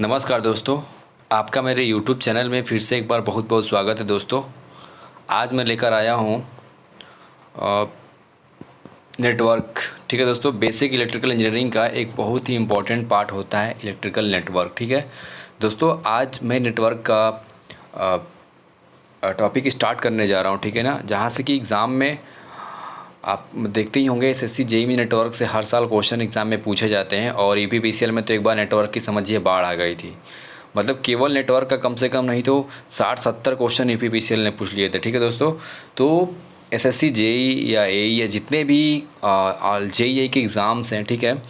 नमस्कार दोस्तों, आपका मेरे YouTube चैनल में फिर से एक बार बहुत बहुत स्वागत है दोस्तों। आज मैं लेकर आया हूँ नेटवर्क। ठीक है दोस्तों, बेसिक इलेक्ट्रिकल इंजीनियरिंग का एक बहुत ही इम्पोर्टेंट पार्ट होता है इलेक्ट्रिकल नेटवर्क। ठीक है दोस्तों, आज मैं नेटवर्क का टॉपिक स्टार्ट करने जा रहा हूँ। ठीक है ना, जहाँ से कि एग्ज़ाम में आप देखते ही होंगे एसएससी जेईई नेटवर्क से हर साल क्वेश्चन एग्ज़ाम में पूछे जाते हैं। और ईपीपीसीएल में तो एक बार नेटवर्क की समझिए बाढ़ आ गई थी। मतलब केवल नेटवर्क का कम से कम नहीं तो 60-70 क्वेश्चन ईपीपीसीएल ने पूछ लिए थे। ठीक है दोस्तों, तो एसएससी जेईई या एई या जितने भी जेईई के एग्ज़ाम्स हैं, ठीक है,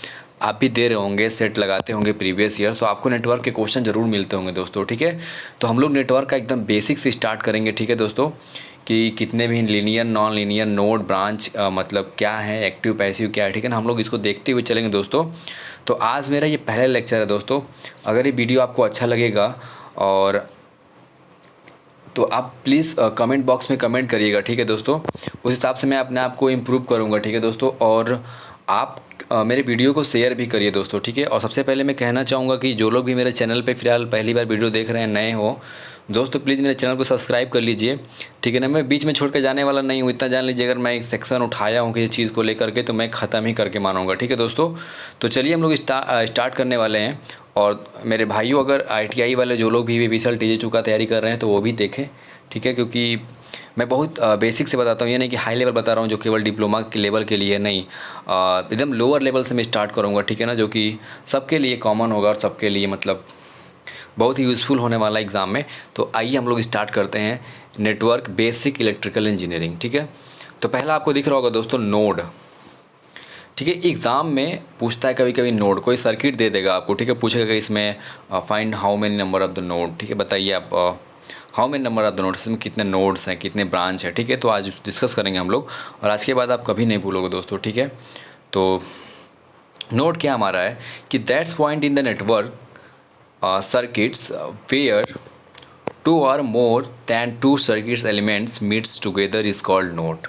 आप भी दे रहे होंगे, सेट लगाते होंगे प्रीवियस ईयर, तो आपको नेटवर्क के क्वेश्चन ज़रूर मिलते होंगे दोस्तों। ठीक है, तो हम लोग नेटवर्क का एकदम बेसिक से स्टार्ट करेंगे। ठीक है दोस्तों, कि कितने भी linear non linear node branch मतलब क्या है, एक्टिव पैसिव क्या है। ठीक है ना, हम लोग इसको देखते हुए चलेंगे दोस्तों। तो आज मेरा ये पहला लेक्चर है दोस्तों। अगर ये वीडियो आपको अच्छा लगेगा और तो आप प्लीज़ कमेंट बॉक्स में कमेंट करिएगा। ठीक है दोस्तों, उस हिसाब से मैं अपने आप को इम्प्रूव करूँगा। ठीक है दोस्तों, और आप मेरे वीडियो को शेयर भी करिए दोस्तों। ठीक है, और सबसे पहले मैं कहना चाहूँगा कि जो लोग भी मेरे चैनल पे फ़िलहाल पहली बार वीडियो देख रहे हैं, नए हो दोस्तों, प्लीज़ मेरे चैनल को सब्सक्राइब कर लीजिए। ठीक है ना, मैं बीच में छोड़ कर जाने वाला नहीं हूँ, इतना जान लीजिए। अगर मैं एक सेक्शन उठाया हूँ किसी चीज़ को लेकर के, तो मैं ख़त्म ही करके मानूंगा। ठीक है दोस्तों, तो चलिए हम लोग स्टार्ट करने वाले हैं। और मेरे भाइयों, अगर आईटीआई वाले जो लोग भी विशल टीजे2 का तैयारी कर रहे हैं तो वो भी देखें। ठीक है, क्योंकि मैं बहुत बेसिक से बताता हूँ, ये नहीं कि हाई लेवल बता रहा हूँ जो केवल डिप्लोमा के लेवल के लिए नहीं, एकदम लोअर लेवल से मैं स्टार्ट करूँगा। ठीक है ना, जो कि सबके लिए कॉमन होगा और सबके लिए मतलब बहुत ही यूज़फुल होने वाला एग्ज़ाम में। तो आइए हम लोग स्टार्ट करते हैं नेटवर्क बेसिक इलेक्ट्रिकल इंजीनियरिंग। ठीक है, तो पहला आपको दिख रहा होगा दोस्तों नोड। ठीक है, एग्ज़ाम में पूछता है कभी कभी नोड, कोई सर्किट दे देगा आपको। ठीक है, पूछेगा कि इसमें find how many number of the node. ठीक है, बताइए आप how many number of the nodes, इसमें कितने नोड्स हैं, कितने ब्रांच है। ठीक है, तो आज डिस्कस करेंगे हम लोग, और आज के बाद आप कभी नहीं भूलोगे दोस्तों। ठीक है, तो नोड क्या हमारा है कि that's point in the network circuits where two or more than two circuits elements meets together is called node।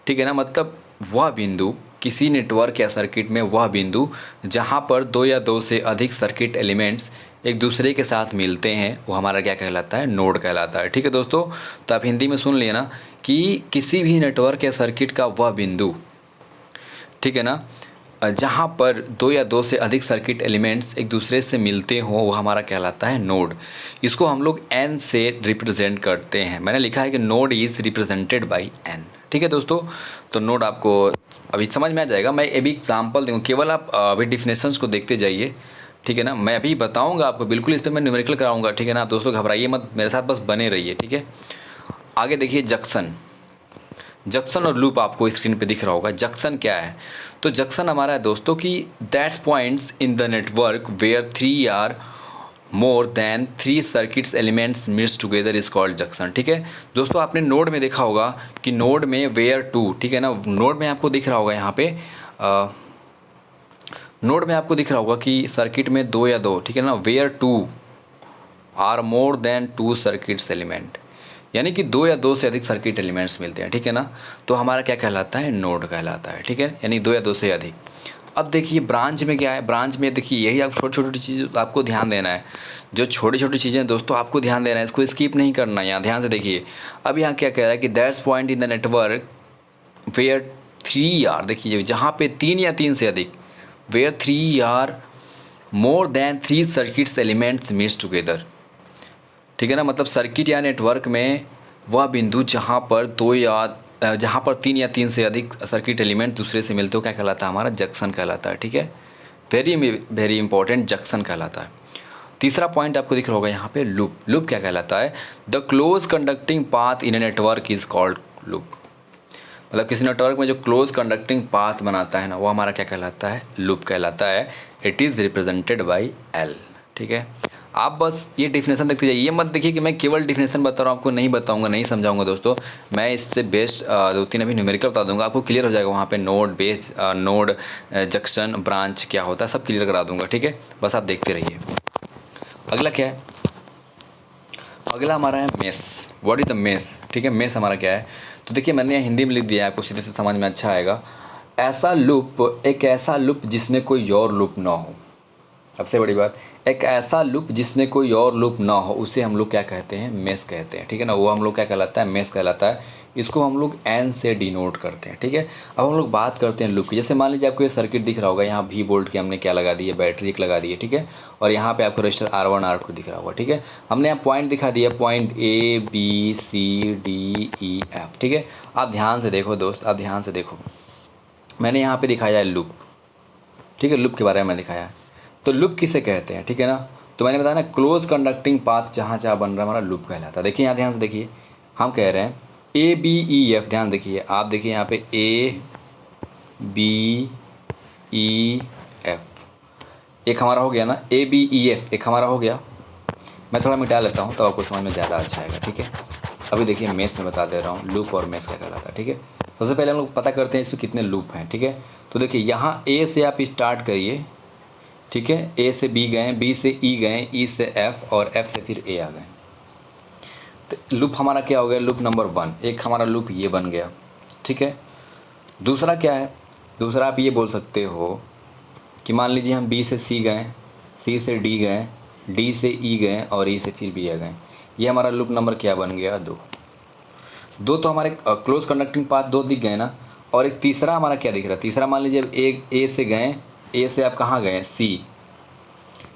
ठीक है ना, मतलब वह बिंदु किसी नेटवर्क या सर्किट में, वह बिंदु जहाँ पर दो या दो से अधिक सर्किट एलिमेंट्स एक दूसरे के साथ मिलते हैं, वो हमारा क्या कहलाता है, नोड कहलाता है। ठीक है दोस्तों, तो आप हिंदी में सुन लिए ना कि किसी भी नेटवर्क या सर्किट का वह बिंदु, ठीक है ना, जहाँ पर दो या दो से अधिक सर्किट एलिमेंट्स एक दूसरे से मिलते हों, वो हमारा कहलाता है नोड। इसको हम लोग एन से रिप्रेजेंट करते हैं। मैंने लिखा है कि node is represented by N. ठीक है दोस्तों, तो नोड आपको अभी समझ में आ जाएगा। मैं अभी एग्जांपल दूँगा, केवल आप अभी डिफिनेशंस को देखते जाइए। ठीक है ना, मैं अभी बताऊँगा आपको, बिल्कुल इस पर मैं न्यूमेरिकल कराऊँगा। ठीक है ना, आप दोस्तों घबराइए मत, मेरे साथ बस बने रहिए। ठीक है, आगे देखिए जंक्शन और लूप आपको स्क्रीन पे दिख रहा होगा। जंक्शन क्या है, तो जंक्शन हमारा है दोस्तों कि that's points in the network where three are more than three circuits elements mix together is called junction. ठीक है दोस्तों, आपने नोड में देखा होगा कि नोड में वेयर टू, ठीक है ना, नोड में आपको दिख रहा होगा यहाँ पे नोड में आपको दिख रहा होगा कि सर्किट में दो या दो, ठीक है ना, where two are more than two circuits element, यानी कि दो या दो से अधिक सर्किट एलिमेंट्स मिलते हैं। ठीक है ना, तो हमारा क्या कहलाता है, नोड कहलाता है। ठीक है, यानी दो या दो से अधिक। अब देखिए ब्रांच में क्या है, ब्रांच में देखिए यही आप छोटी छोटी चीज़ आपको ध्यान देना है। जो छोटी छोटी चीज़ें दोस्तों आपको ध्यान देना है, इसको स्किप नहीं करना है। यहाँ ध्यान से देखिए, अब यहाँ क्या कह रहा है कि that's point in the network where three are, देखिए जहाँ पे तीन या तीन से अधिक, where three are more than three circuits elements meets together. ठीक है ना, मतलब सर्किट या नेटवर्क में वह बिंदु जहाँ पर तीन या तीन से अधिक सर्किट एलिमेंट दूसरे से मिलते हो, क्या कहलाता है, हमारा जंक्शन कहलाता है। ठीक है, वेरी वेरी इंपॉर्टेंट, जंक्शन कहलाता है। तीसरा पॉइंट आपको दिख रहा होगा यहाँ पे लूप क्या कहलाता है, the close conducting path in a network is called loop. मतलब किसी नेटवर्क में जो क्लोज कंडक्टिंग पाथ बनाता है ना, वो हमारा क्या कहलाता है, लूप कहलाता है। It is represented by L. ठीक है, आप बस ये डिफिनेशन देखते जाइए, ये मत देखिए कि मैं केवल डिफिनेशन बता रहा हूँ, आपको नहीं बताऊँगा, नहीं समझाऊँगा दोस्तों। मैं इससे बेस्ट दो तीन अभी न्यूमेरिकल बता दूँगा, आपको क्लियर हो जाएगा वहाँ पे node base, node, junction, branch क्या होता है, सब क्लियर करा दूँगा। ठीक है, बस आप देखते रहिए। अगला क्या है, अगला हमारा है mess. What is the mess. ठीक है, मेस हमारा क्या है, तो देखिए मैंने यहाँ हिंदी में लिख दिया है, आपको सीधे से समझ में अच्छा आएगा। ऐसा लूप, एक ऐसा लूप जिसमें कोई और लूप ना हो। सबसे बड़ी बात, एक ऐसा लूप जिसमें कोई और लूप ना हो उसे हम लोग क्या कहते हैं, मेश कहते हैं, ठीक है ना। वो हम लोग क्या कहलाता है, मेश कहलाता है। इसको हम लोग एन से डिनोट करते हैं, ठीक है। अब हम लोग बात करते हैं लूप की। जैसे मान लीजिए आपको ये सर्किट दिख रहा होगा, यहाँ V वोल्ट की हमने क्या लगा दी है, बैटरी एक लगा दी है, ठीक है। और यहाँ पे आपको रजिस्टर R1 R2 दिख रहा होगा, ठीक है। हमने यहाँ पॉइंट दिखा दिया, point A B C D E F, ठीक है। आप ध्यान से देखो दोस्त, आप ध्यान से देखो, मैंने यहाँ पे दिखाया है लूप, ठीक है। लूप के बारे में मैं दिखाया है। तो लूप किसे कहते हैं, ठीक है ना। तो मैंने बताया ना, क्लोज कंडक्टिंग पाथ जहाँ जहाँ बन रहा है हमारा लूप कहलाता है। देखिए यहाँ ध्यान से देखिए, हम कह रहे हैं ABEF, ध्यान देखिए, आप देखिए यहाँ पे ABEF एक हमारा हो गया ना, ABEF एक हमारा हो गया। मैं थोड़ा मिटा लेता हूँ तो आपको समझ में ज़्यादा अच्छा आएगा, ठीक है। अभी देखिए मेश में बता दे रहा हूँ, लूप और मेश क्या कहलाता है, ठीक है। सबसे पहले हम लोग पता करते हैं इसमें कितने लूप हैं, ठीक है। तो देखिए यहाँ A से आप स्टार्ट करिए, ठीक है। A से B गए, B से E गए, E से F और F से फिर A आ गए। तो लूप हमारा क्या हो गया, लूप नंबर 1। एक हमारा लूप ये बन गया, ठीक है। दूसरा क्या है, दूसरा आप ये बोल सकते हो कि मान लीजिए हम B से C गए, C से D गए, D से E गए और E से फिर B आ गए। ये हमारा लूप नंबर क्या बन गया, 2। तो हमारे क्लोज कंडक्टिंग पाथ 2 दिख गए ना। और एक तीसरा हमारा क्या दिख रहा है, तीसरा मान लीजिए A से गए, A से आप कहाँ गए, C,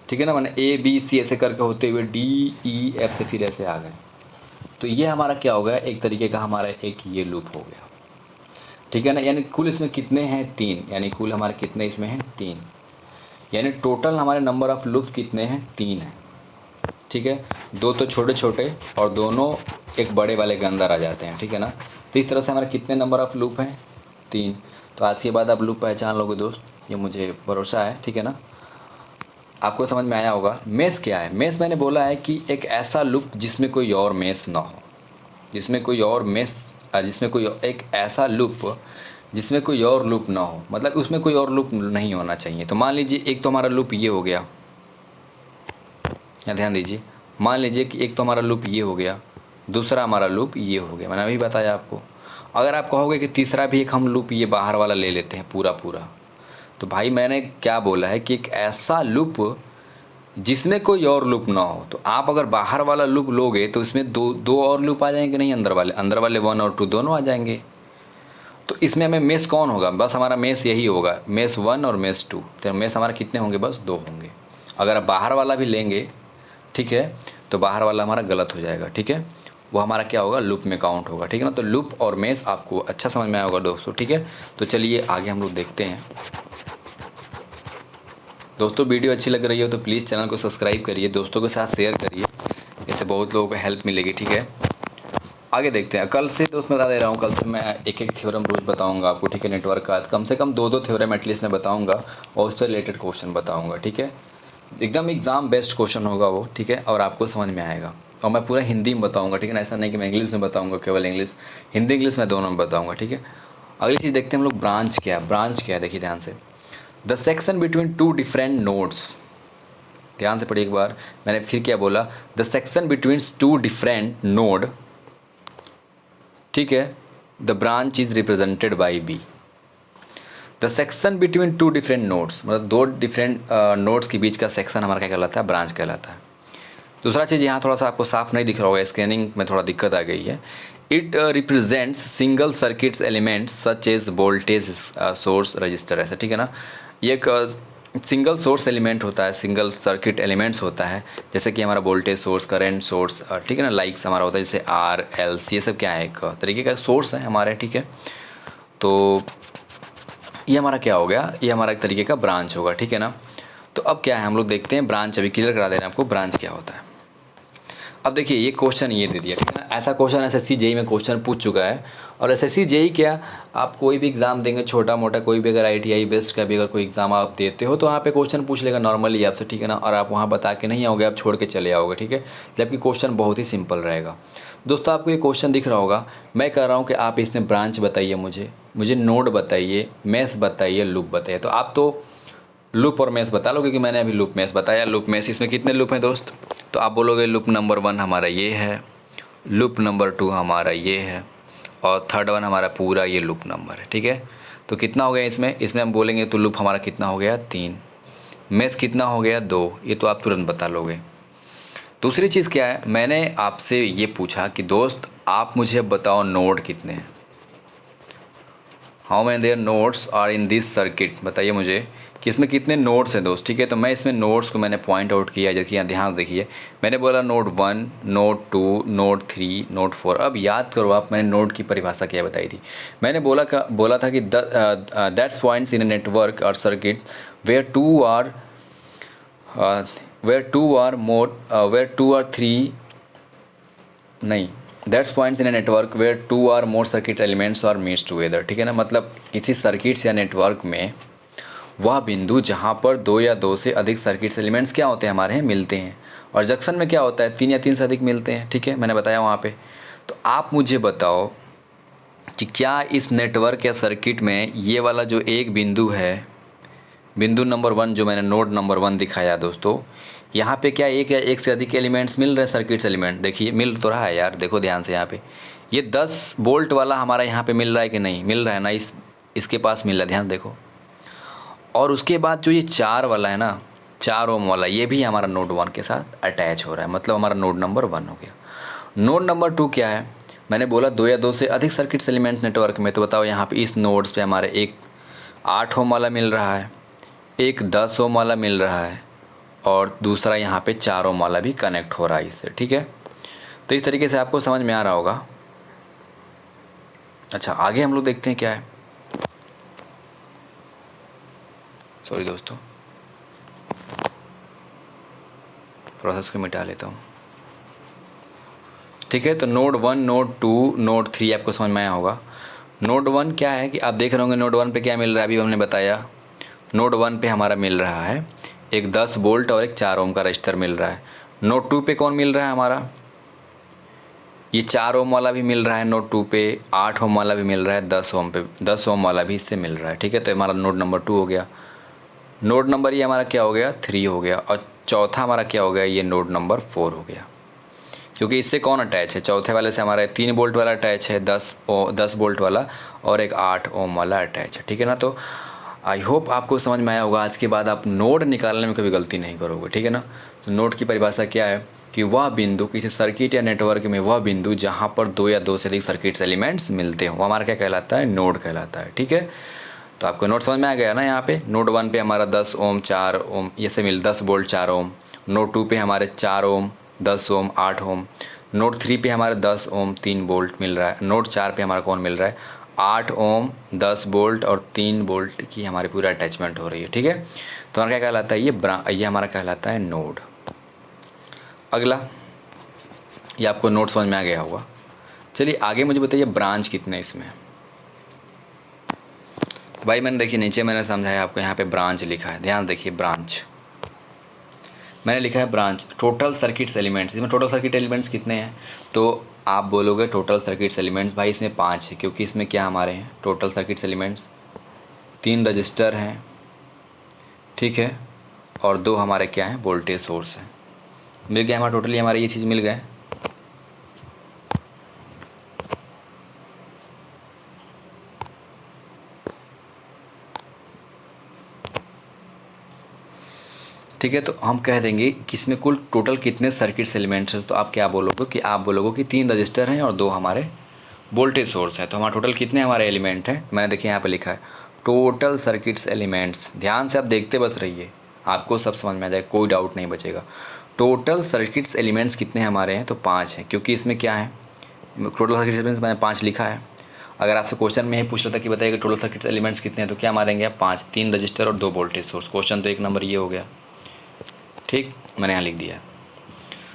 ठीक है ना। मैंने ABC ऐसे करके होते हुए DEF से फिर ऐसे आ गए। तो ये हमारा क्या हो गया, एक तरीके का हमारा एक ये लूप हो गया, ठीक है ना। यानी कुल इसमें कितने हैं, 3। यानी कुल हमारे कितने इसमें हैं, 3। यानी टोटल हमारे नंबर ऑफ लूप कितने हैं, 3 हैं, ठीक है। 2 तो छोटे छोटे और दोनों एक बड़े वाले के अंदर आ जाते हैं, ठीक है ना। तो इस तरह से हमारे कितने नंबर ऑफ लूप हैं, 3। तो आज के बाद आप लूप पहचान लोगे दोस्त, ये मुझे भरोसा है, ठीक है ना। आपको समझ में आया होगा। मेश क्या है, मेश मैंने बोला है कि एक ऐसा लूप जिसमें कोई और मेश ना हो, जिसमें कोई और मेश, जिसमें कोई एक ऐसा लूप जिसमें कोई और लूप ना हो, मतलब उसमें कोई और लूप नहीं होना चाहिए। तो मान लीजिए एक तो हमारा लूप ये हो गया, या ध्यान दीजिए, मान लीजिए कि एक तो हमारा लूप ये हो गया, दूसरा हमारा लूप ये हो गया, मैंने अभी बताया आपको। अगर आप कहोगे कि तीसरा भी एक हम लूप ये बाहर वाला ले लेते हैं पूरा, तो भाई मैंने क्या बोला है कि एक ऐसा लूप जिसमें कोई और लूप ना हो। तो आप अगर बाहर वाला लूप लोगे तो इसमें दो और लूप आ जाएंगे, नहीं अंदर वाले 1 और 2 दोनों आ जाएंगे। तो इसमें हमें मेश कौन होगा, बस हमारा मेश यही होगा, मेश 1 और मेश 2। तो मेश हमारे कितने होंगे, बस 2 होंगे। अगर आप बाहर वाला भी लेंगे, ठीक है, तो बाहर वाला हमारा गलत हो जाएगा, ठीक है। वो हमारा क्या होगा, लूप में काउंट होगा, ठीक है ना। तो लूप और मेश आपको अच्छा समझ में आया होगा दोस्तों, ठीक है। तो चलिए आगे हम लोग देखते हैं दोस्तों। वीडियो अच्छी लग रही हो तो प्लीज़ चैनल को सब्सक्राइब करिए, दोस्तों के साथ शेयर करिए, इससे बहुत लोगों को हेल्प मिलेगी, ठीक है। आगे देखते हैं। कल से दोस्त बता दे रहा हूँ, कल से मैं एक थ्योरम रोज बताऊंगा आपको, ठीक है। नेटवर्क का कम से कम 2 थ्योरम एटलीस्ट मैं बताऊंगा और उस पर रिलेटेड क्वेश्चन बताऊंगा, ठीक है। एकदम एग्जाम बेस्ट क्वेश्चन होगा वो, ठीक है, और आपको समझ में आएगा। और मैं पूरा हिंदी में बताऊँगा, ठीक है ना। ऐसा नहीं कि मैं इंग्लिश में बताऊँगा, केवल इंग्लिश, हिंदी इंग्लिश मैं दोनों में बताऊँगा, ठीक है। अगली चीज़ देखते हैं हम लोग, ब्रांच क्या है। ब्रांच क्या है, देखिए ध्यान से, the section between 2 different nodes. ध्यान से पढ़िए एक बार, मैंने फिर क्या बोला, the section between 2 different node, ठीक है, the branch is represented by B. The section between 2 different nodes, मतलब 2 डिफरेंट नोड्स के बीच का सेक्शन हमारा क्या कहलाता है, ब्रांच कहलाता है। दूसरा चीज़ यहाँ थोड़ा सा आपको साफ नहीं दिख रहा होगा, स्कैनिंग में थोड़ा दिक्कत आ गई है। It represents single circuits elements such as voltage source register, ऐसा, ठीक है ना। ये एक सिंगल सोर्स एलिमेंट होता है, सिंगल सर्किट एलिमेंट्स होता है, जैसे कि हमारा वोल्टेज सोर्स, करंट सोर्स, ठीक है ना, लाइक्स हमारा होता है, जैसे आर एल सी, ये सब क्या है, एक तरीके का सोर्स है हमारे, ठीक है। तो ये हमारा क्या हो गया, ये हमारा एक तरीके का ब्रांच होगा, ठीक है ना। तो अब क्या है, हम लोग देखते हैं ब्रांच, अभी क्लियर करा दे रहे हैं आपको ब्रांच क्या होता है। अब देखिए ये क्वेश्चन ये दे दिया, ठीक है ना। ऐसा क्वेश्चन एसएससी जेई में क्वेश्चन पूछ चुका है। और एसएससी जेई क्या, आप कोई भी एग्ज़ाम देंगे, छोटा मोटा कोई भी, अगर आईटीआई बेस्ड का भी अगर कोई एग्ज़ाम आप देते हो तो वहाँ पे क्वेश्चन पूछ लेगा नॉर्मली आपसे, ठीक है ना। और आप वहाँ बता के नहीं आओगे, आप छोड़ के चले आओगे, ठीक है। जबकि क्वेश्चन बहुत ही सिंपल रहेगा दोस्तों। आपको ये क्वेश्चन दिख रहा होगा, मैं कह रहा हूँ कि आप इसमें ब्रांच बताइए, मुझे नोड बताइए, मेश बताइए, लूप बताइए। तो आप तो लूप और मेश बता लो, क्योंकि मैंने अभी लूप मेश बताया। लूप मेश, इसमें कितने लूप हैं दोस्त, तो आप बोलोगे लूप नंबर 1 हमारा ये है, लूप नंबर 2 हमारा ये है, और थर्ड 1 हमारा पूरा ये लूप नंबर है, ठीक है। तो कितना हो गया इसमें हम बोलेंगे तो लूप हमारा कितना हो गया, 3। मेश कितना हो गया 2, ये तो आप तुरंत बता लोगे। दूसरी चीज़ क्या है, मैंने आपसे ये पूछा कि दोस्त आप मुझे बताओ नोड कितने हैं, how many there nodes are in this circuit, बताइए मुझे कि इसमें कितने नोड्स हैं दोस्त। ठीक है, तो मैं इसमें नोड्स को मैंने पॉइंट आउट किया, जैसे यहाँ ध्यान देखिए, मैंने बोला नोड 1, नोड 2, नोड 3, नोड 4। अब याद करो आप, मैंने नोड की परिभाषा क्या बताई थी। मैंने बोला था कि that's points in a network और circuit where two are three, नहीं, that's points in a network where 2 or more circuit elements are mix together. ठीक है ना, मतलब किसी सर्किट्स या नेटवर्क में वह बिंदु जहाँ पर 2 या 2 से अधिक सर्किट्स एलिमेंट्स क्या होते हैं, हमारे यहाँ मिलते हैं। और जंक्शन में क्या होता है, 3 या 3 से अधिक मिलते हैं। ठीक है, मैंने बताया वहाँ पे। तो आप मुझे बताओ कि क्या इस नेटवर्क या सर्किट में ये वाला जो एक बिंदु है, बिंदु नंबर 1 जो मैंने नोड नंबर 1 दिखाया दोस्तों, यहाँ पे क्या एक या एक से अधिक एलिमेंट्स मिल रहे हैं, सर्किट्स एलिमेंट। देखिए मिल तो रहा है यार, देखो ध्यान से यहाँ पे, ये 10 वोल्ट वाला हमारा यहाँ पे मिल रहा है कि नहीं मिल रहा है ना, इसके पास मिल रहा है, ध्यान देखो। और उसके बाद जो ये 4 वाला है ना, 4 ओम वाला, ये भी हमारा नोड 1 के साथ अटैच हो रहा है, मतलब हमारा नोड नंबर 1 हो गया। नोड नंबर 2 क्या है, मैंने बोला 2 या 2 से अधिक सर्किट्स एलिमेंट नेटवर्क में। तो बताओ यहाँ पे इस नोड्स पे हमारे एक 8 ओम वाला मिल रहा है, एक 10 ओम वाला मिल रहा है, और दूसरा यहाँ पे 4 ओम वाला भी कनेक्ट हो रहा है इससे। ठीक है, तो इस तरीके से आपको समझ में आ रहा होगा। अच्छा, आगे हम लोग देखते हैं क्या है। सॉरी दोस्तों, प्रोसेस को मिटा लेता हूँ। ठीक है, तो नोड 1, नोड 2, नोड 3 आपको समझ में आया होगा। नोड 1 क्या है कि आप देख रहे होंगे नोड 1 पे क्या मिल रहा है, अभी हमने बताया। नोड 1 पे हमारा मिल रहा है एक 10 वोल्ट और एक 4 ओम का रजिस्टर मिल रहा है। नोड 2 पे कौन मिल रहा है हमारा, ये 4 ओम वाला भी मिल रहा है नोड 2 पे, 8 ओम वाला भी मिल रहा है, 10 ओम पे 10 ओम वाला भी इससे मिल रहा है। ठीक है, तो हमारा नोड नंबर 2 हो गया। नोड नंबर ये हमारा क्या हो गया, 3 हो गया। और चौथा हमारा क्या हो गया, ये नोड नंबर 4 हो गया, क्योंकि इससे कौन अटैच है, चौथे वाले से हमारा 3 वोल्ट वाला अटैच है, 10 वोल्ट वाला, और एक 8 ओम वाला अटैच है। ठीक है ना, तो आई होप आपको समझ में आया होगा। आज के बाद आप नोड निकालने में कभी गलती नहीं करोगे। ठीक है ना, तो नोड की परिभाषा क्या है कि वह बिंदु किसी सर्किट या नेटवर्क में, वह बिंदु जहाँ पर 2 या 2 से अधिक सर्किट्स एलिमेंट्स मिलते हो, वो हमारा क्या कहलाता है, नोड कहलाता है। ठीक है, तो आपको नोड समझ में आ गया ना। यहाँ पे नोड 1 पे हमारा 10 ओम 4 ओम ये से 10 वोल्ट 4 ओम। नोड 2 पे हमारे 4 ओम 10 ओम 8 ओम। नोड 3 पे हमारे 10 ओम 3 वोल्ट मिल रहा है। नोड 4 पे हमारा कौन मिल रहा है, 8 ओम 10 वोल्ट और 3 वोल्ट की हमारी पूरा अटैचमेंट हो रही है। ठीक है, तो हमारा क्या कहलाता है, ये हमारा कहलाता है नोड। अगला, ये आपको नोड समझ में आ गया होगा। चलिए आगे मुझे बताइए ब्रांच कितने इसमें। भाई मैंने देखिए नीचे मैंने समझाया आपको, यहाँ पे ब्रांच लिखा है, ध्यान देखिए। ब्रांच मैंने लिखा है ब्रांच, टोटल सर्किट्स एलिमेंट्स। इसमें टोटल सर्किट एलिमेंट्स कितने हैं, तो आप बोलोगे टोटल सर्किट्स एलिमेंट्स, भाई इसमें 5 है, क्योंकि इसमें क्या हमारे हैं टोटल सर्किट्स एलिमेंट्स, 3 रजिस्टर हैं, ठीक है, और 2 हमारे क्या हैं, वोल्टेज सोर्स हैं। मिल गया हमारा टोटली, हमारे ये चीज़ मिल गए। ठीक है, तो हम कह देंगे कि इसमें कुल टोटल कितने सर्किट्स एलिमेंट्स हैं, तो आप क्या बोलोगे कि आप बोलोगे कि 3 रजिस्टर हैं और 2 हमारे वोल्टेज सोर्स है। तो हमारा टोटल कितने हमारे एलिमेंट हैं, मैंने देखिए यहाँ पे लिखा है टोटल सर्किट्स एलिमेंट्स। ध्यान से आप देखते बस रहिए, आपको सब समझ में आ जाएगा, कोई डाउट नहीं बचेगा। टोटल सर्किट्स एलिमेंट्स कितने हमारे हैं, तो 5 हैं, क्योंकि इसमें क्या है, टोटल सर्किट्स एलिमेंट्स मैंने 5 लिखा है। अगर आपसे क्वेश्चन में ही पूछ रहा था कि बताइए टोटल सर्किट्स एलिमेंट्स कितने हैं, तो क्या मारेंगे आप, 5, 3 रजिस्टर और 2 वोल्टेज सोर्स। क्वेश्चन तो 1 नंबर ये हो गया। ठीक, मैंने यहाँ लिख दिया।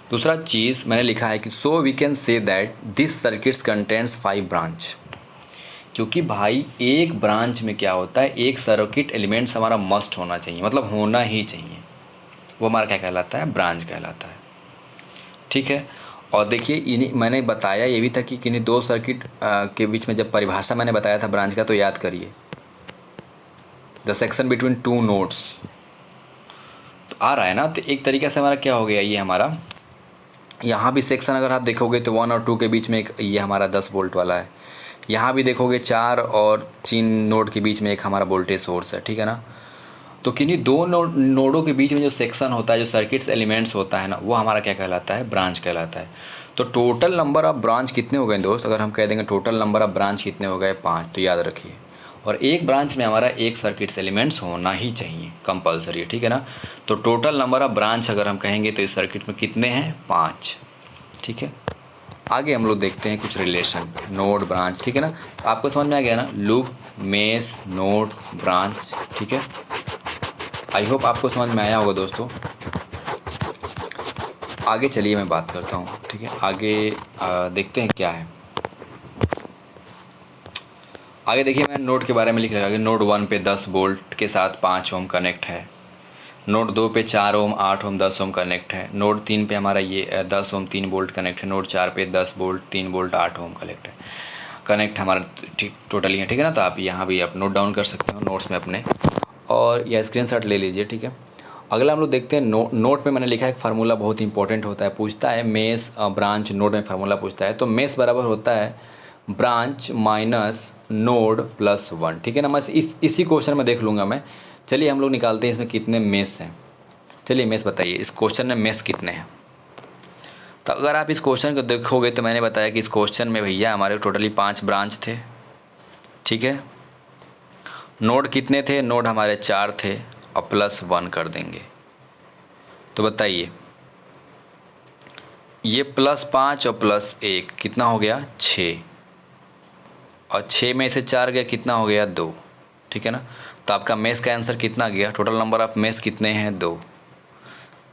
दूसरा चीज़ मैंने लिखा है कि so we can say that this circuits contents 5 branch, क्योंकि भाई एक ब्रांच में क्या होता है, एक सर्किट एलिमेंट्स हमारा मस्ट होना चाहिए, मतलब होना ही चाहिए, वो हमारा क्या कहलाता है, ब्रांच कहलाता है। ठीक है, और देखिए इन्हीं मैंने बताया ये भी था कि किन्हीं 2 सर्किट के बीच में जब परिभाषा मैंने बताया था ब्रांच का, तो याद करिए द सेक्शन बिटवीन 2 नोड्स आ रहा है ना। तो एक तरीके से हमारा क्या हो गया, ये हमारा यहाँ भी सेक्शन अगर आप देखोगे तो 1 और 2 के बीच में एक ये हमारा 10 वोल्ट वाला है। यहाँ भी देखोगे 4 और 3 नोड के बीच में एक हमारा वोल्टेज सोर्स है। ठीक है ना, तो किन्हीं दो नोडों के बीच में जो सेक्शन होता है, जो सर्किट्स एलिमेंट्स होता है ना, वो हमारा क्या कहलाता है, ब्रांच कहलाता है। तो टोटल नंबर ऑफ ब्रांच कितने हो गए दोस्त, अगर हम कह देंगे टोटल नंबर ऑफ ब्रांच कितने हो गए, 5, तो याद रखिए। और एक ब्रांच में हमारा एक सर्किट्स एलिमेंट्स होना ही चाहिए, कंपलसरी है, ठीक है ना। तो टोटल नंबर ऑफ ब्रांच अगर हम कहेंगे तो इस सर्किट में कितने हैं, 5, ठीक है। आगे हम लोग देखते हैं कुछ रिलेशन नोड ब्रांच, ठीक है ना। तो आपको समझ में आ गया ना, लूप, मेश, नोड, ब्रांच, ठीक है। आई होप आपको समझ में आया होगा दोस्तों। आगे चलिए मैं बात करता हूँ, ठीक है। आगे देखते हैं क्या है। आगे देखिए, मैं नोड के बारे में लिख रहा हूँ। नोड 1 पे 10 वोल्ट के साथ 5 ओम कनेक्ट है। नोड 2 पे 4 ओम, 8 ओम, 10 ओम कनेक्ट है। नोड 3 पे हमारा ये 10 ओम 3 वोल्ट कनेक्ट है। नोड 4 पे 10 वोल्ट 3 वोल्ट 8 ओम कनेक्ट हमारा टोटली है, ठीक है ना। तो आप यहाँ भी आप नोट डाउन कर सकते हो नोट्स में अपने, और या स्क्रीनशॉट ले लीजिए, ठीक है। अगला हम लोग देखते हैं नोट में मैंने लिखा है एक फार्मूला बहुत इंपॉर्टेंट होता है, पूछता है मेश ब्रांच नोड में फार्मूला पूछता है। तो मेश बराबर होता है ब्रांच माइनस नोड प्लस 1, ठीक है ना। मैं इसी क्वेश्चन में देख लूँगा मैं। चलिए हम लोग निकालते हैं इसमें कितने मेश हैं। चलिए मेश बताइए, इस क्वेश्चन में मेश कितने हैं। तो अगर आप इस क्वेश्चन को देखोगे तो मैंने बताया कि इस क्वेश्चन में भैया हमारे टोटली 5 ब्रांच थे, ठीक है। नोड कितने थे, नोड हमारे 4 थे और प्लस 1 कर देंगे। तो बताइए, ये +5 और +1 कितना हो गया, 6, और 6 में से 4 गया कितना हो गया, 2, ठीक है ना। तो आपका मेश का आंसर कितना गया, टोटल नंबर ऑफ मेश कितने हैं, 2,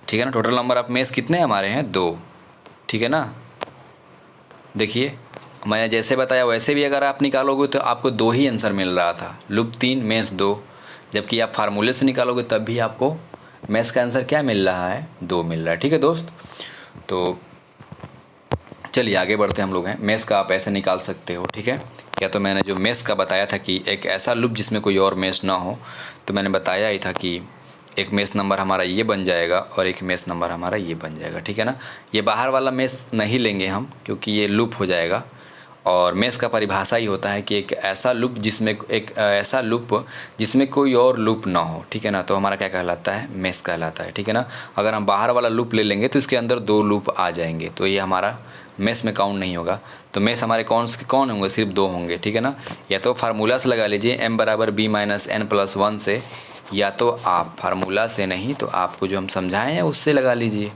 ठीक है ना। टोटल नंबर ऑफ मेश कितने हमारे हैं, 2, ठीक है ना। देखिए मैंने जैसे बताया वैसे भी अगर आप निकालोगे तो आपको 2 ही आंसर मिल रहा था, लूप 3 मेश 2, जबकि आप फार्मूले से निकालोगे तब भी आपको मेश का आंसर क्या मिल रहा है, 2 मिल रहा है, ठीक है दोस्त। तो चलिए आगे बढ़ते हैं हम लोग हैं। मेश का आप ऐसे निकाल सकते हो, ठीक है। या तो मैंने जो मेश का बताया था कि एक ऐसा लूप जिसमें कोई और मेश ना हो, तो मैंने बताया ही था कि एक मेश नंबर हमारा ये बन जाएगा और एक मेश नंबर हमारा ये बन जाएगा, ठीक है ना। ये बाहर वाला मेश नहीं लेंगे हम, क्योंकि ये लूप हो जाएगा। और मेश का परिभाषा ही होता है कि एक ऐसा लूप जिसमें कोई और लूप ना हो, ठीक है ना। तो हमारा क्या कहलाता है, मेश कहलाता है, ठीक है ना। अगर हम बाहर वाला लूप ले लेंगे तो इसके अंदर 2 लूप आ जाएंगे, तो ये हमारा मेश में काउंट नहीं होगा। तो मेश हमारे कौन होंगे, सिर्फ 2 होंगे, ठीक है ना। या तो फार्मूला से लगा लीजिए m बराबर b माइनस n प्लस 1 से, या तो आप फार्मूला से नहीं तो आपको जो हम समझाएं हैं उससे लगा लीजिए,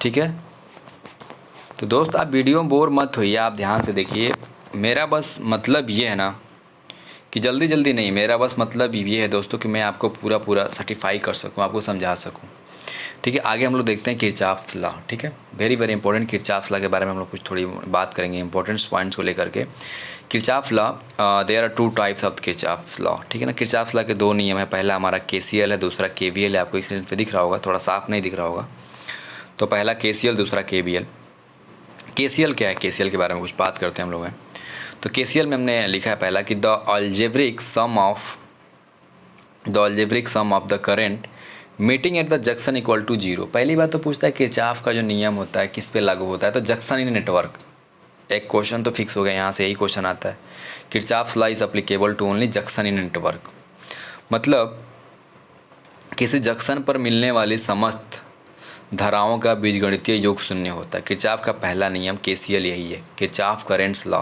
ठीक है। तो दोस्त आप वीडियो में बोर मत होइए, आप ध्यान से देखिए। मेरा बस मतलब ये है ना कि जल्दी जल्दी नहीं, मेरा बस मतलब ये है दोस्तों कि मैं आपको पूरा सर्टिफाई कर सकूं, आपको समझा सकूं, ठीक है। आगे हम लोग देखते हैं किरचॉफ्स लॉ, ठीक है। वेरी इंपॉर्टेंट किरचॉफ्स लॉ के बारे में हम लोग कुछ थोड़ी बात करेंगे इंपॉर्टेंट पॉइंट्स को लेकर के। Kirchhoff's law, there are 2 types of Kirchhoff's law, ठीक है ना। किरचॉफ्स लॉ के 2 नियम है, पहला हमारा KCL है, दूसरा KVL है। आपको स्क्रीन पे दिख रहा होगा, थोड़ा साफ नहीं दिख रहा होगा। तो पहला KCL, दूसरा KVL। KCL क्या है, KCL के बारे में कुछ बात करते हैं हम लोग हैं। तो KCL में हमने लिखा है पहला कि the algebraic sum of the current meeting at the junction equal to 0। पहली बात तो पूछता है किरचॉफ का जो नियम होता है किस पे लागू होता है, तो जंक्शन इन नेटवर्क। एक क्वेश्चन तो फिक्स हो गया, यहाँ से यही क्वेश्चन आता है, Kirchhoff's law is applicable to only junction in network. मतलब किसी जंक्शन पर मिलने वाली समस्त धाराओं का बीजगणितीय योग 0 होता है। किरचॉफ का पहला नियम KCL यही है, किरचॉफ करेंट्स लॉ।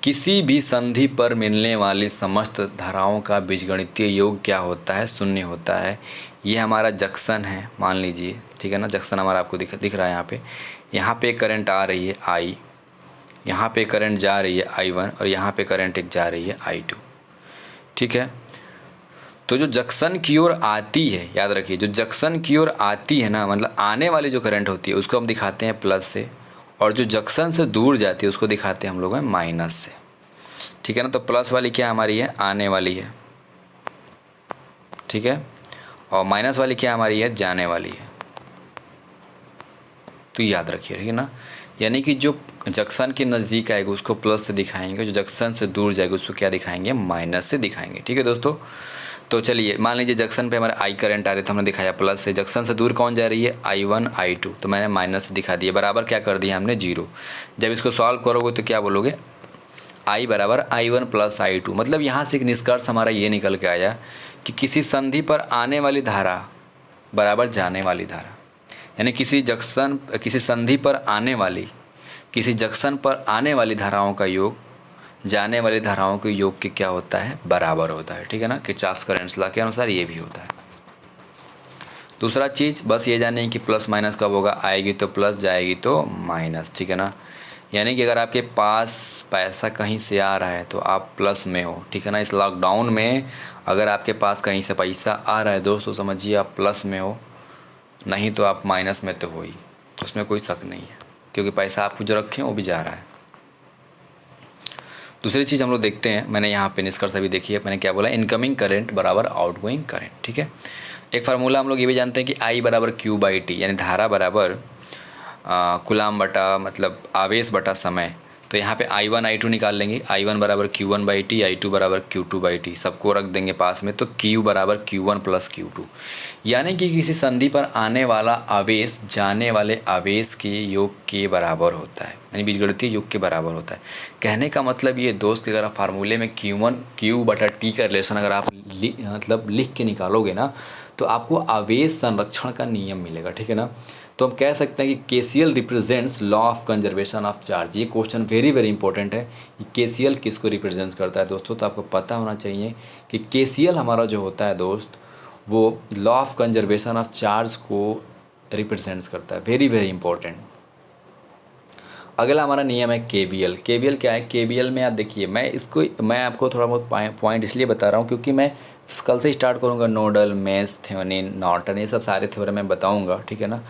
किसी भी संधि पर मिलने वाली समस्त धाराओं का बीजगणितीय योग क्या होता है, 0 होता है। ये हमारा जंक्शन है मान लीजिए, ठीक है ना। जंक्शन हमारा आपको दिख रहा है यहाँ पे करंट आ रही है I, यहाँ पे करंट जा रही है I1 और यहाँ पे करंट एक जा रही है I2, ठीक है। तो जो जंक्शन की ओर आती है, याद रखिए, जो जंक्शन की ओर आती है ना, मतलब आने वाली जो करंट होती है उसको हम दिखाते हैं प्लस से, और जो जंक्शन से दूर जाती है उसको दिखाते हैं हम लोग हैं माइनस से, ठीक है ना। तो प्लस वाली क्या हमारी है, आने वाली है, ठीक है, और माइनस वाली क्या हमारी है, जाने वाली है। तो याद रखिए, ठीक है ना। यानी कि जो जंक्शन के नज़दीक आएगा उसको प्लस से दिखाएंगे, जो जंक्शन से दूर जाएगा उसको क्या दिखाएंगे, माइनस से दिखाएंगे, ठीक है दोस्तों। तो चलिए मान लीजिए जंक्शन पे हमारे I करंट आ रहे थे, हमने दिखाया प्लस से। जंक्शन से दूर कौन जा रही है, I1 I2, तो मैंने माइनस से दिखा दिया, बराबर क्या कर दिया हमने, 0। जब इसको सॉल्व करोगे तो क्या बोलोगे, I बराबर I1 प्लस I2। मतलब यहाँ से एक निष्कर्ष हमारा ये निकल के आया कि किसी संधि पर आने वाली धारा बराबर जाने वाली धारा, यानी किसी संधि पर आने वाली, किसी जंक्शन पर आने वाली धाराओं का योग जाने वाली धाराओं के योग के क्या होता है, बराबर होता है। ठीक है ना, किरचॉफ्स करंट लॉ के अनुसार ये भी होता है। दूसरा चीज़ बस ये जाने कि प्लस माइनस कब होगा, आएगी तो प्लस, जाएगी तो माइनस। ठीक है ना, यानी कि अगर आपके पास पैसा कहीं से आ रहा है तो आप प्लस में हो। ठीक है ना, इस लॉकडाउन में अगर आपके पास कहीं से पैसा आ रहा है दोस्तों, समझिए आप प्लस में हो, नहीं तो आप माइनस में तो हो ही, उसमें कोई शक नहीं है, क्योंकि पैसा आप जो रखें वो भी जा रहा है। दूसरी चीज़ हम लोग देखते हैं, मैंने यहाँ पे निष्कर्ष अभी देखिए, मैंने क्या बोला, इनकमिंग करंट बराबर आउटगोइंग करंट। ठीक है, एक फार्मूला हम लोग ये भी जानते हैं कि I बराबर Q बाई टी, यानी धारा बराबर कुलाम बटा मतलब आवेश बटा समय। तो यहाँ पे I1 I2 निकाल लेंगे, I1 बराबर Q1 बाई टी, I2 बराबर Q2 बाई टी, सबको रख देंगे पास में, तो Q बराबर Q1 प्लस Q2, यानी कि किसी संधि पर आने वाला आवेश जाने वाले आवेश के योग के बराबर होता है, यानी बीजगणितीय योग के बराबर होता है। कहने का मतलब ये दोस्त कि अगर आप फार्मूले में Q बटा टी का रिलेशन अगर आप लिख के निकालोगे ना, तो आपको आवेश संरक्षण का नियम मिलेगा। ठीक है ना, तो हम कह सकते हैं कि KCL represents law of conservation of charge. ये क्वेश्चन वेरी वेरी इंपॉर्टेंट है, KCL किसको रिप्रेजेंट्स करता है दोस्तों, तो आपको पता होना चाहिए कि KCL हमारा जो होता है दोस्त, वो law of conservation of charge को रिप्रेजेंट्स करता है। Very very important. अगला हमारा नियम है KVL। KVL क्या है, KVL में आप देखिए, मैं आपको थोड़ा बहुत पॉइंट इसलिए बता रहा हूँ क्योंकि मैं कल से स्टार्ट करूँगा नोडल, मेश, थेवेनिन, नॉर्टन, ये सब सारे थ्योरम मैं बताऊँगा। ठीक है ना,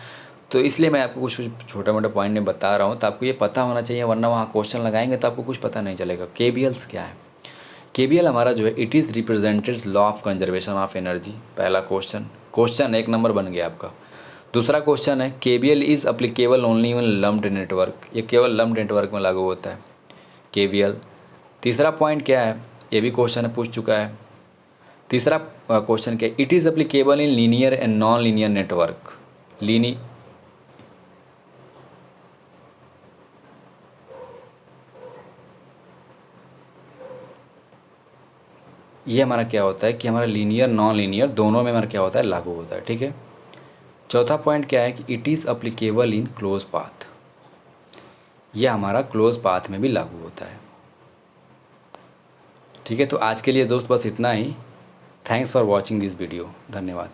तो इसलिए मैं आपको कुछ छोटा मोटा पॉइंट में बता रहा हूँ, तो आपको ये पता होना चाहिए, वरना वहाँ क्वेश्चन लगाएंगे तो आपको कुछ पता नहीं चलेगा। KVLs क्या है, KVL हमारा जो है, it is represented law of conservation of energy. पहला क्वेश्चन 1 नंबर बन गया आपका। दूसरा क्वेश्चन है KVL is applicable only in lumped network, ये केवल लम्प्ड नेटवर्क में लागू होता है KVL। तीसरा पॉइंट क्या है, ये भी क्वेश्चन है, पूछ चुका है। तीसरा क्वेश्चन क्या है, it is applicable in linear and non linear network. ये हमारा क्या होता है कि हमारा लीनियर नॉन लीनियर दोनों में हमारा क्या होता है, लागू होता है। ठीक है, चौथा पॉइंट क्या है कि it is applicable in close path, यह हमारा क्लोज पाथ में भी लागू होता है। ठीक है, तो आज के लिए दोस्त बस इतना ही। Thanks for watching this video, धन्यवाद।